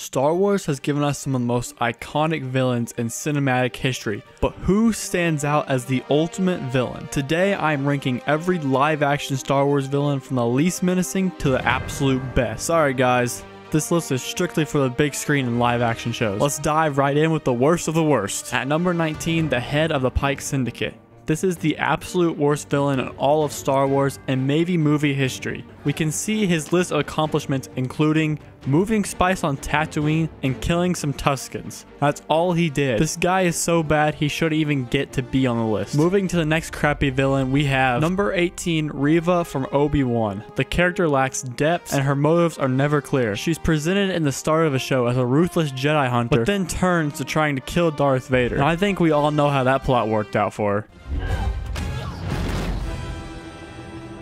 Star Wars has given us some of the most iconic villains in cinematic history, but who stands out as the ultimate villain? Today I'm ranking every live action Star Wars villain from the least menacing to the absolute best. Sorry guys, this list is strictly for the big screen and live action shows. Let's dive right in with the worst of the worst. At number 19, the head of the Pike Syndicate. This is the absolute worst villain in all of Star Wars and maybe movie history. We can see his list of accomplishments including moving spice on Tatooine and killing some Tuskens. That's all he did. This guy is so bad he shouldn't even get to be on the list. Moving to the next crappy villain, we have number 18, Reva from Obi-Wan. The character lacks depth and her motives are never clear. She's presented in the start of a show as a ruthless Jedi hunter, but then turns to trying to kill Darth Vader. And I think we all know how that plot worked out for her.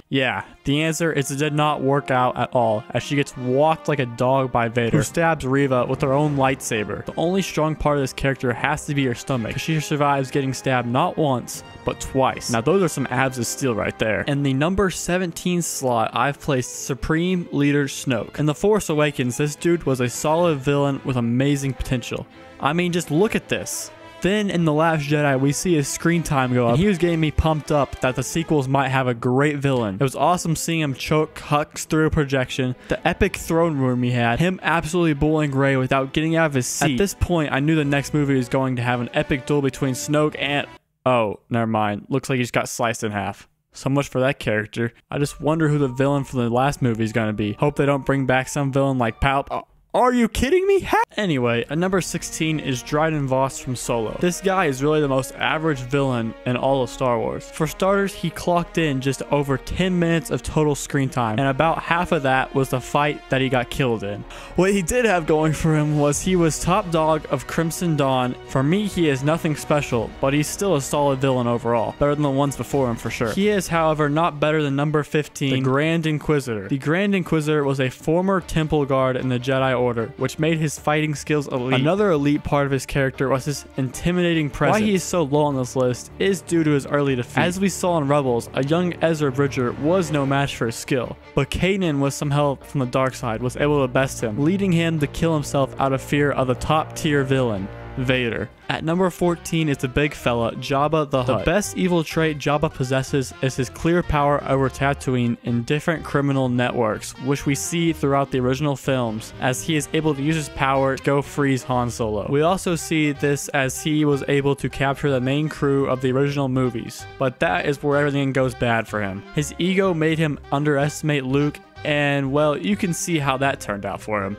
Yeah, the answer is it did not work out at all, as she gets walked like a dog by Vader, who stabs Reva with her own lightsaber. The only strong part of this character has to be her stomach, because she survives getting stabbed not once, but twice. Now those are some abs of steel right there. In the number 17 slot, I've placed Supreme Leader Snoke. In The Force Awakens, this dude was a solid villain with amazing potential. I mean, just look at this. Then in The Last Jedi, we see his screen time go up, and he was getting me pumped up that the sequels might have a great villain. It was awesome seeing him choke Hux through a projection, the epic throne room he had, him absolutely bullying Rey without getting out of his seat. At this point, I knew the next movie was going to have an epic duel between Snoke and... Oh, never mind. Looks like he just got sliced in half. So much for that character. I just wonder who the villain for the last movie is going to be. Hope they don't bring back some villain like Palpatine. Are you kidding me? Anyway, at number 16 is Dryden Voss from Solo. This guy is really the most average villain in all of Star Wars. For starters, he clocked in just over 10 minutes of total screen time, and about half of that was the fight that he got killed in. What he did have going for him was he was top dog of Crimson Dawn. For me, he is nothing special, but he's still a solid villain overall. Better than the ones before him for sure. He is, however, not better than number 15, the Grand Inquisitor. The Grand Inquisitor was a former temple guard in the Jedi Order, which made his fighting skills elite. Another elite part of his character was his intimidating presence. Why he is so low on this list is due to his early defeat. As we saw in Rebels, a young Ezra Bridger was no match for his skill, but Kanan, with some help from the dark side, was able to best him, leading him to kill himself out of fear of the top tier villain, Vader. At number 14 is the big fella, Jabba the Hutt. The best evil trait Jabba possesses is his clear power over Tatooine in different criminal networks, which we see throughout the original films, as he is able to use his power to go freeze Han Solo. We also see this as he was able to capture the main crew of the original movies, but that is where everything goes bad for him. His ego made him underestimate Luke, and well, you can see how that turned out for him.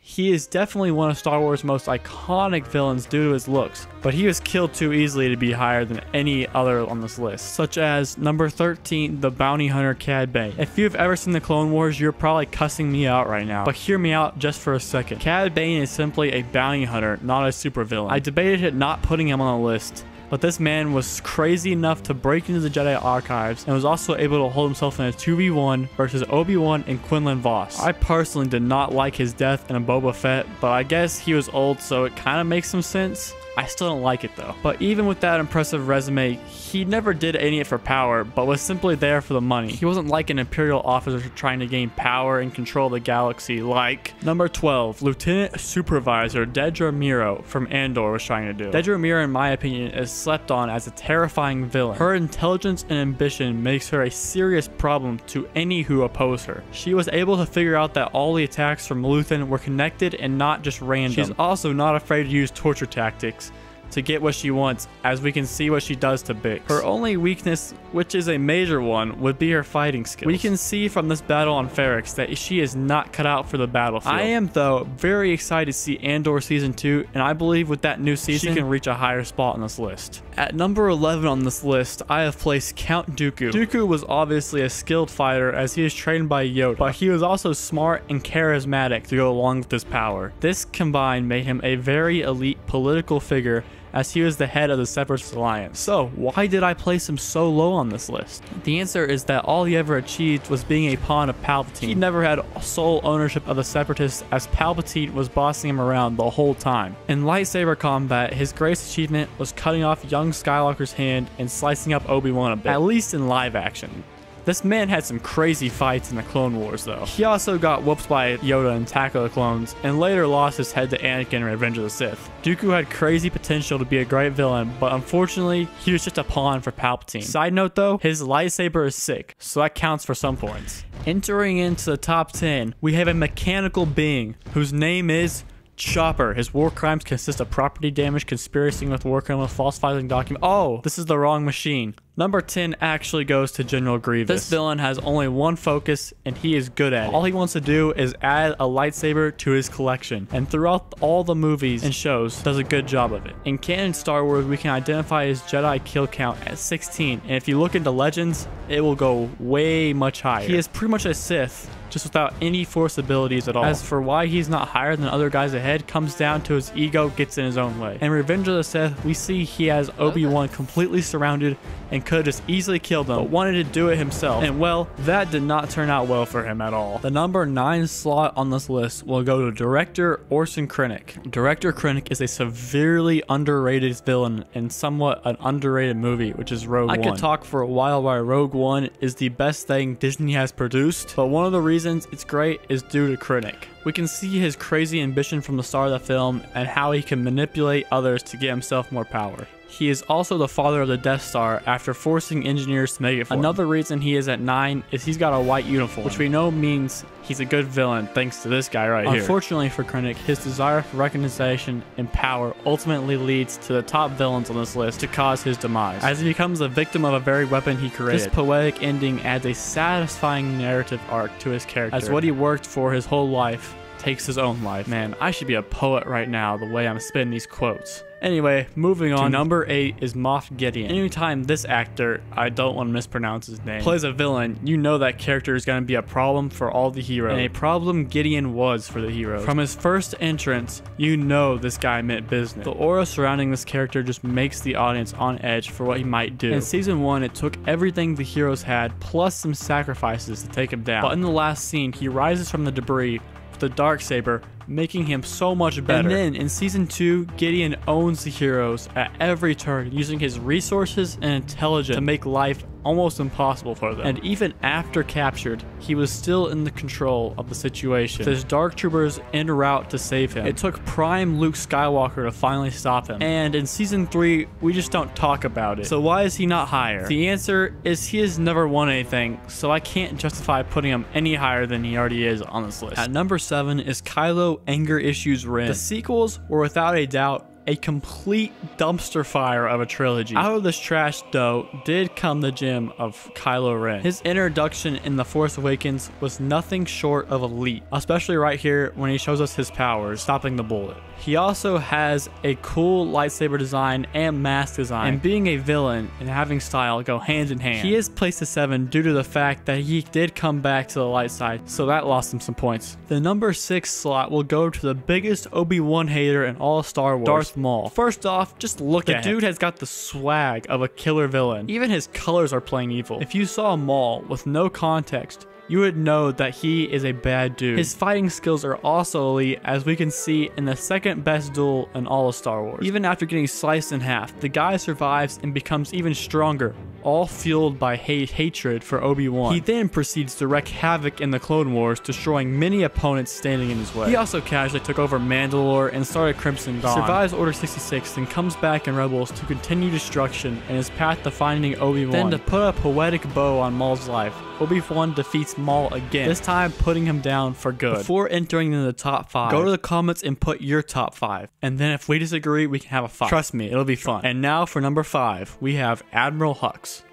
He is definitely one of Star Wars' most iconic villains due to his looks, but he was killed too easily to be higher than any other on this list, such as number 13, the bounty hunter Cad Bane. If you've ever seen the Clone Wars, you're probably cussing me out right now, but hear me out just for a second. Cad Bane is simply a bounty hunter, not a supervillain. I debated it not putting him on the list, but this man was crazy enough to break into the Jedi archives and was also able to hold himself in a 2v1 versus Obi-Wan and Quinlan Vos. I personally did not like his death in a Boba Fett, but I guess he was old, so it kind of makes some sense. I still don't like it though. But even with that impressive resume, he never did any of it for power, but was simply there for the money. He wasn't like an Imperial officer trying to gain power and control the galaxy like number 12, Lieutenant Supervisor Dedra Meero from Andor was trying to do. Dedra Meero, in my opinion, is slept on as a terrifying villain. Her intelligence and ambition makes her a serious problem to any who oppose her. She was able to figure out that all the attacks from Luthen were connected and not just random. She's also not afraid to use torture tactics to get what she wants, as we can see what she does to Bix. Her only weakness, which is a major one, would be her fighting skills. We can see from this battle on Ferrix that she is not cut out for the battlefield. I am, though, very excited to see Andor Season 2, and I believe with that new season, she can reach a higher spot on this list. At number 11 on this list, I have placed Count Dooku. Dooku was obviously a skilled fighter, as he was trained by Yoda, but he was also smart and charismatic to go along with his power. This combined made him a very elite political figure, as he was the head of the Separatist Alliance. So, why did I place him so low on this list? The answer is that all he ever achieved was being a pawn of Palpatine. He never had sole ownership of the Separatists, as Palpatine was bossing him around the whole time. In lightsaber combat, his greatest achievement was cutting off young Skywalker's hand and slicing up Obi-Wan a bit, at least in live action. This man had some crazy fights in the Clone Wars though. He also got whooped by Yoda in Attack of the Clones, and later lost his head to Anakin in Revenge of the Sith. Dooku had crazy potential to be a great villain, but unfortunately, he was just a pawn for Palpatine. Side note though, his lightsaber is sick, so that counts for some points. Entering into the top 10, we have a mechanical being whose name is Chopper. His war crimes consist of property damage, conspiracy with war criminals, falsifying documents. Oh, this is the wrong machine. Number 10 actually goes to General Grievous. This villain has only one focus, and he is good at it. All he wants to do is add a lightsaber to his collection, and throughout all the movies and shows, does a good job of it. In canon Star Wars, we can identify his Jedi kill count at 16, and if you look into Legends, it will go way much higher. He is pretty much a Sith, just without any Force abilities at all. As for why he's not higher than other guys ahead, comes down to his ego gets in his own way. In Revenge of the Sith, we see he has Obi-Wan completely surrounded and could have just easily killed him, but wanted to do it himself. And well, that did not turn out well for him at all. The number 9 slot on this list will go to director Orson Krennic. Director Krennic is a severely underrated villain in somewhat an underrated movie, which is Rogue One. I could talk for a while why Rogue One is the best thing Disney has produced, but one of the reasons it's great is due to Krennic. We can see his crazy ambition from the start of the film and how he can manipulate others to get himself more power. He is also the father of the Death Star after forcing engineers to make it for him. Another reason he is at 9 is he's got a white uniform, which we know means he's a good villain thanks to this guy right here. Unfortunately for Krennic, his desire for recognition and power ultimately leads to the top villains on this list to cause his demise, as he becomes a victim of a very weapon he created. This poetic ending adds a satisfying narrative arc to his character, as what he worked for his whole life takes his own life. Man, I should be a poet right now the way I'm spinning these quotes. Anyway, moving on. Number 8 is Moff Gideon. Anytime this actor, I don't want to mispronounce his name, plays a villain, you know that character is going to be a problem for all the heroes. And a problem Gideon was for the heroes. From his first entrance, you know this guy meant business. The aura surrounding this character just makes the audience on edge for what he might do. In season 1, it took everything the heroes had, plus some sacrifices to take him down. But in the last scene, he rises from the debris with the Darksaber, making him so much better. And then in season 2, Gideon owns the heroes at every turn, using his resources and intelligence to make life almost impossible for them. And even after captured, he was still in the control of the situation, with his dark troopers en route to save him. It took prime Luke Skywalker to finally stop him, and in season 3 we just don't talk about it. So why is he not higher? The answer is he has never won anything, so I can't justify putting him any higher than he already is on this list. At number 7 is Kylo Anger Issues Ren. The sequels were without a doubt a complete dumpster fire of a trilogy. Out of this trash, though, did come the gem of Kylo Ren. His introduction in The Force Awakens was nothing short of elite, especially right here when he shows us his powers, stopping the bullet. He also has a cool lightsaber design and mask design, and being a villain and having style go hand in hand. He is placed at 7 due to the fact that he did come back to the light side, so that lost him some points. The number 6 slot will go to the biggest Obi-Wan hater in all of Star Wars, Darth Maul. First off, just look at him. The dude has got the swag of a killer villain. Even his colors are plain evil. If you saw Maul with no context, you would know that he is a bad dude. His fighting skills are also elite, as we can see in the second best duel in all of Star Wars. Even after getting sliced in half, the guy survives and becomes even stronger, all fueled by hatred for Obi-Wan. He then proceeds to wreak havoc in the Clone Wars, destroying many opponents standing in his way. He also casually took over Mandalore and started Crimson Dawn, survives Order 66, and comes back in Rebels to continue destruction and his path to finding Obi-Wan. Then to put a poetic bow on Maul's life, Obi-Wan defeats Maul again, this time putting him down for good. Before entering into the top 5, go to the comments and put your top 5, and then if we disagree, we can have a fight. Trust me, it'll be fun. And now for number 5, we have Admiral Hux.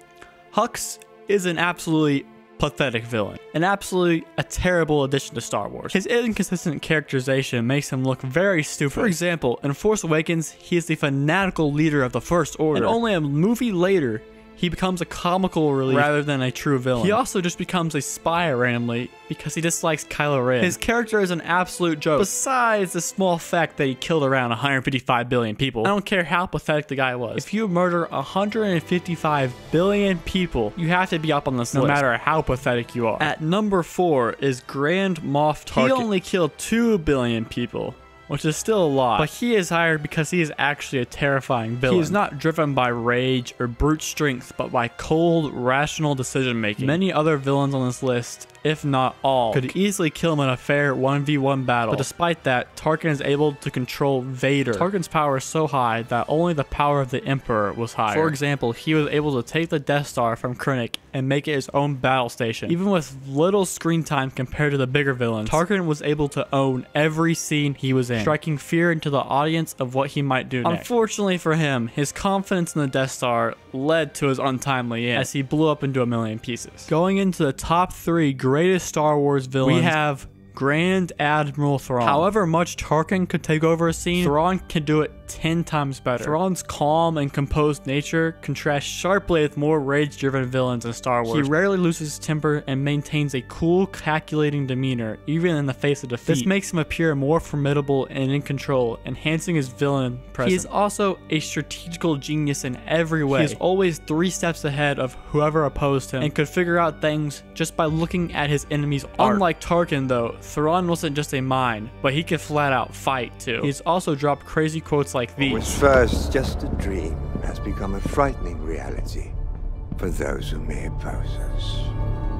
Hux is an absolutely pathetic villain, and absolutely a terrible addition to Star Wars. His inconsistent characterization makes him look very stupid. For example, in Force Awakens, he is the fanatical leader of the First Order, and only a movie later, he becomes a comical relief rather than a true villain. He also just becomes a spy randomly because he dislikes Kylo Ren. His character is an absolute joke, besides the small fact that he killed around 155 billion people. I don't care how pathetic the guy was. If you murder 155 billion people, you have to be up on this list, no matter how pathetic you are. At number 4 is Grand Moff Tarkin. He only killed 2 billion people. which is still a lot, but he is hired because he is actually a terrifying villain. He is not driven by rage or brute strength, but by cold, rational decision making. Many other villains on this list, if not all, could easily kill him in a fair 1v1 battle, but despite that, Tarkin is able to control Vader. Tarkin's power is so high that only the power of the Emperor was higher. For example, he was able to take the Death Star from Krennic and make it his own battle station. Even with little screen time compared to the bigger villains, Tarkin was able to own every scene he was in, striking fear into the audience of what he might do next. Unfortunately for him, his confidence in the Death Star led to his untimely end, as he blew up into a million pieces. Going into the top 3 greatest Star Wars villains, we have Grand Admiral Thrawn. However much Tarkin could take over a scene, Thrawn can do it 10 times better. Thrawn's calm and composed nature contrasts sharply with more rage-driven villains in Star Wars. He rarely loses his temper and maintains a cool, calculating demeanor, even in the face of defeat. This makes him appear more formidable and in control, enhancing his villain presence. He is also a strategical genius in every way. He is always 3 steps ahead of whoever opposed him and could figure out things just by looking at his enemy's art. Unlike Tarkin though, Thrawn wasn't just a mind, but he could flat out fight too. He's also dropped crazy quotes like these. What was first just a dream has become a frightening reality for those who may oppose us.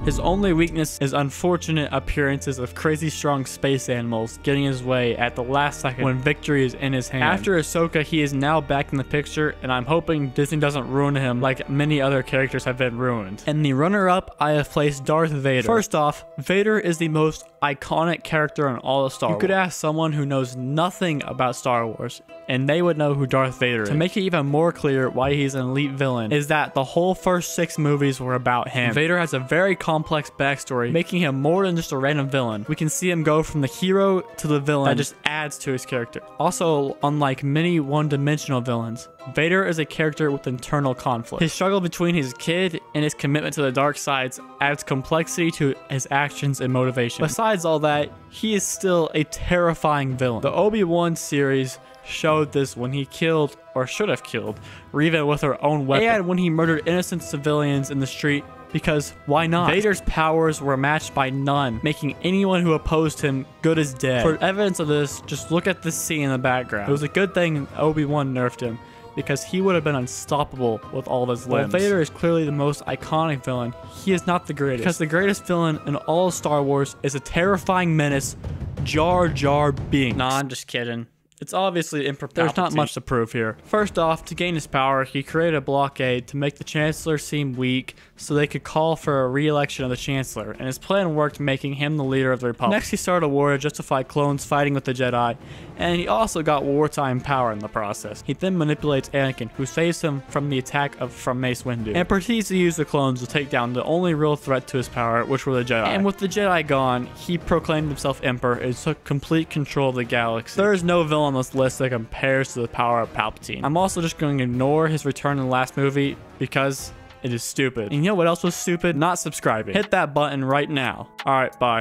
His only weakness is unfortunate appearances of crazy strong space animals getting his way at the last second when victory is in his hand. After Ahsoka, he is now back in the picture, and I'm hoping Disney doesn't ruin him like many other characters have been ruined. In the runner-up, I have placed Darth Vader. First off, Vader is the most iconic character in all of Star Wars. You could ask someone who knows nothing about Star Wars, and they would know who Darth Vader is. To make it even more clear why he's an elite villain is that the whole first 6 movies were about him. Vader has a very complex backstory, making him more than just a random villain. We can see him go from the hero to the villain. That just adds to his character. Also, unlike many one-dimensional villains, Vader is a character with internal conflict. His struggle between his kid and his commitment to the dark sides adds complexity to his actions and motivation. Besides all that, he is still a terrifying villain. The Obi-Wan series showed this when he killed, or should have killed, Reva with her own weapon, and when he murdered innocent civilians in the street, because why not? Vader's powers were matched by none, making anyone who opposed him good as dead. For evidence of this, just look at this scene in the background. It was a good thing Obi-Wan nerfed him, because he would have been unstoppable with all of his limbs. While Vader is clearly the most iconic villain, he is not the greatest. Because the greatest villain in all of Star Wars is a terrifying menace, Jar Jar Binks. Nah, I'm just kidding. It's obviously improper. There's not much to prove here. First off, to gain his power, he created a blockade to make the Chancellor seem weak so they could call for a re-election of the Chancellor, and his plan worked, making him the leader of the Republic. Next, he started a war to justify clones fighting with the Jedi, and he also got wartime power in the process. He then manipulates Anakin, who saves him from the attack from Mace Windu, and proceeds to use the clones to take down the only real threat to his power, which were the Jedi. And with the Jedi gone, he proclaimed himself Emperor and took complete control of the galaxy. There is no villain on this list that compares to the power of Palpatine. I'm also just going to ignore his return in the last movie because it is stupid. And you know what else was stupid? Not subscribing. Hit that button right now. Alright, bye.